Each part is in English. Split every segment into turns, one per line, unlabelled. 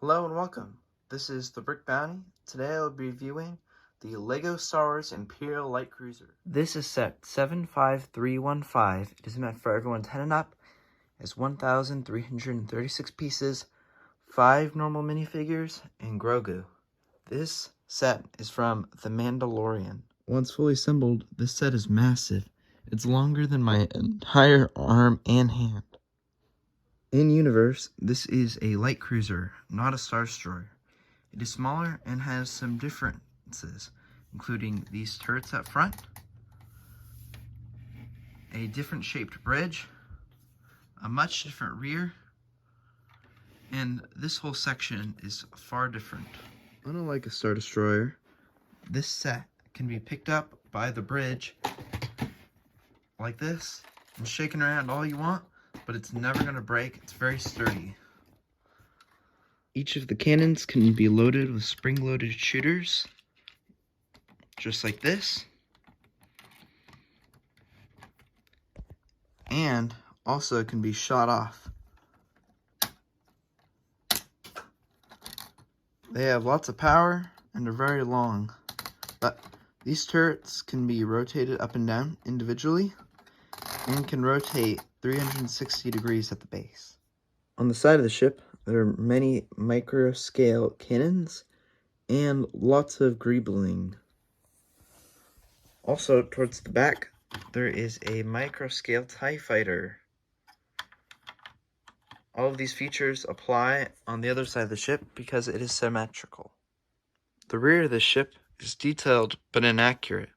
Hello and welcome. This is the Brick Bounty. Today I will be reviewing the LEGO Star Wars Imperial Light Cruiser. This is set 75315. It is meant for everyone 10 and up. It has 1,336 pieces, 5 normal minifigures, and Grogu. This set is from The Mandalorian. Once fully assembled, this set is massive. It's longer than my entire arm and hand. In universe, this is a light cruiser, not a star destroyer. It is smaller and has some differences, including these turrets up front, a different shaped bridge, a much different rear, and this whole section is far different. Unlike a star destroyer, this set can be picked up by the bridge like this and shaken around all you want, but it's never going to break. It's very sturdy. Each of the cannons can be loaded with spring-loaded shooters, just like this. And also can be shot off. They have lots of power and are very long, but these turrets can be rotated up and down individually and can rotate 360 degrees at the base. On the side of the ship, there are many micro-scale cannons and lots of greebling. Also, towards the back, there is a micro-scale TIE fighter. All of these features apply on the other side of the ship because it is symmetrical. The rear of the ship is detailed but inaccurate.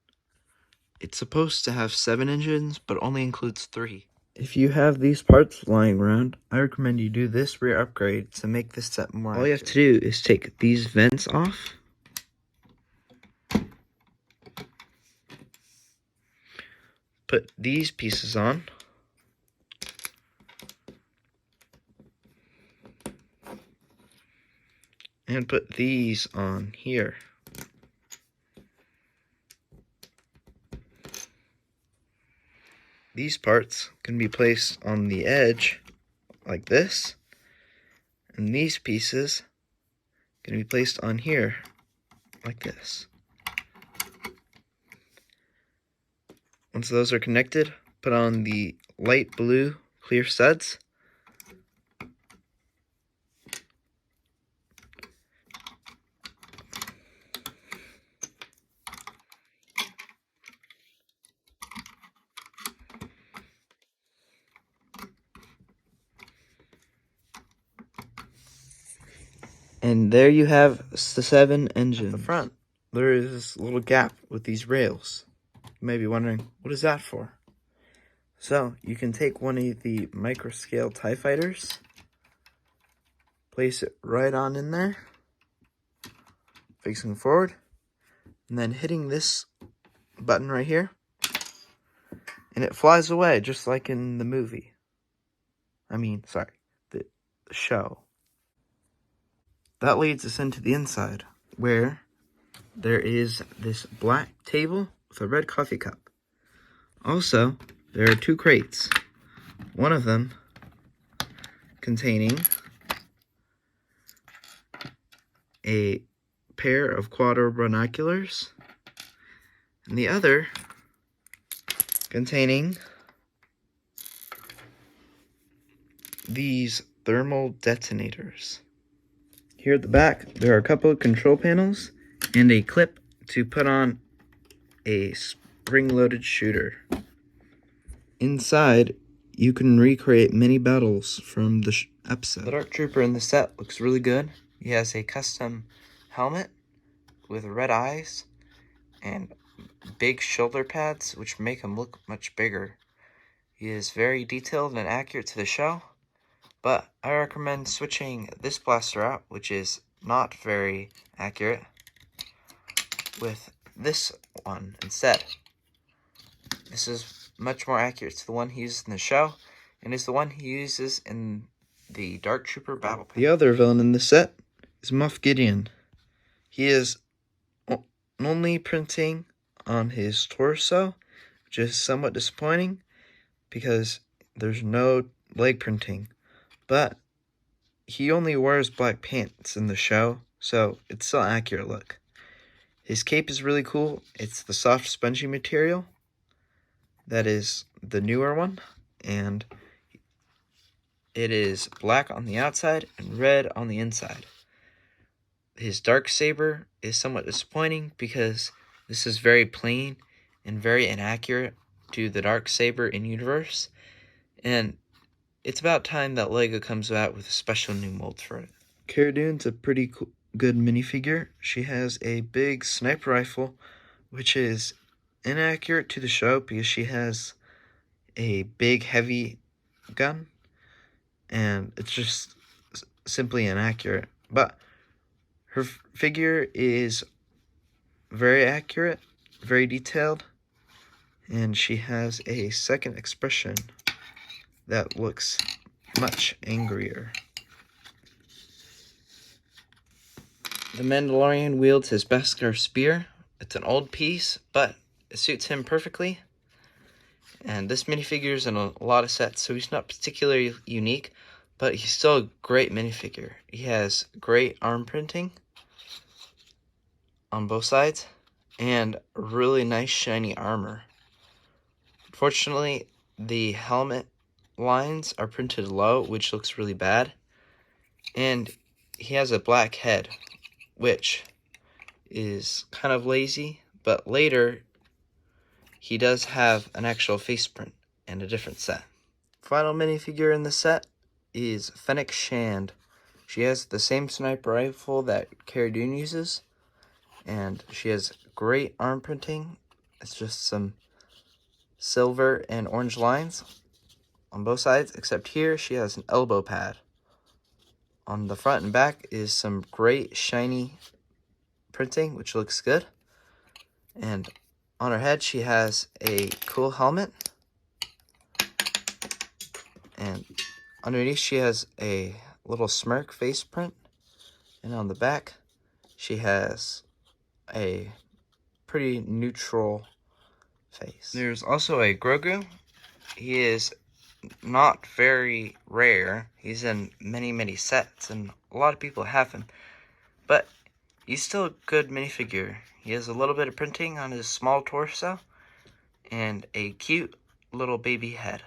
It's supposed to have 7 engines, but only includes 3. If you have these parts lying around, I recommend you do this rear upgrade to make this set more accurate. All you have to do is take these vents off, put these pieces on, and put these on here. These parts can be placed on the edge like this, and these pieces can be placed on here like this. Once those are connected, put on the light blue clear studs. And there you have the 7 engines. At the front, there is this little gap with these rails. You may be wondering, what is that for? So, you can take one of the micro-scale TIE fighters, place it right on in there, facing forward, and then hitting this button right here, and it flies away just like in the movie. The show. That leads us into the inside, where there is this black table with a red coffee cup. Also, there are 2 crates. One of them containing a pair of quad binoculars, and the other containing these thermal detonators. Here at the back, there are a couple of control panels and a clip to put on a spring-loaded shooter. Inside, you can recreate many battles from the episode. The Dark Trooper in the set looks really good. He has a custom helmet with red eyes and big shoulder pads, which make him look much bigger. He is very detailed and accurate to the show, but I recommend switching this blaster out, which is not very accurate, with this one instead. This is much more accurate to the one he uses in the show, and is the one he uses in the Dark Trooper Battle Pack. The other villain in this set is Moff Gideon. He is only printing on his torso, which is somewhat disappointing because there's no leg printing. But he only wears black pants in the show, so it's still an accurate look. His cape is really cool. It's the soft spongy material. That is the newer one, and it is black on the outside and red on the inside. His dark saber is somewhat disappointing because this is very plain and very inaccurate to the dark saber in universe, and it's about time that LEGO comes out with a special new mold for it. Cara Dune's a pretty good minifigure. She has a big sniper rifle, which is inaccurate to the show because she has a big heavy gun, and it's just simply inaccurate. But her figure is very accurate, very detailed, and she has a second expression that looks much angrier. The Mandalorian wields his Beskar spear. It's an old piece, but it suits him perfectly. And this minifigure is in a lot of sets, so he's not particularly unique, but he's still a great minifigure. He has great arm printing on both sides, and really nice shiny armor. Unfortunately, the helmet lines are printed low, which looks really bad. And he has a black head, which is kind of lazy, but later he does have an actual face print and a different set. Final minifigure in the set is Fennec Shand. She has the same sniper rifle that Cara Dune uses, and she has great arm printing. It's just some silver and orange lines on both sides, except here she has an elbow pad. On the front and back is some great shiny printing, which looks good. And on her head she has a cool helmet. And underneath she has a little smirk face print. And on the back she has a pretty neutral face. There's also a Grogu. He is not very rare. He's in many sets, and a lot of people have him. But he's still a good minifigure. He has a little bit of printing on his small torso, and a cute little baby head.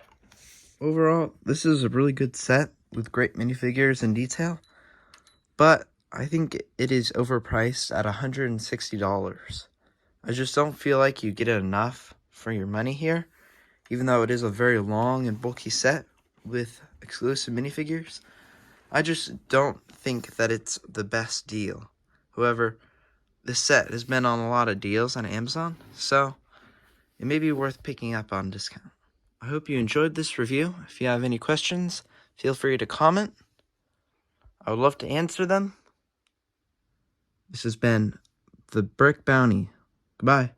Overall, this is a really good set with great minifigures and detail, but I think it is overpriced at $160. I just don't feel like you get enough for your money here, even though it is a very long and bulky set with exclusive minifigures. I just don't think that it's the best deal. However, this set has been on a lot of deals on Amazon, so it may be worth picking up on discount. I hope you enjoyed this review. If you have any questions, feel free to comment. I would love to answer them. This has been the Brick Bounty. Goodbye.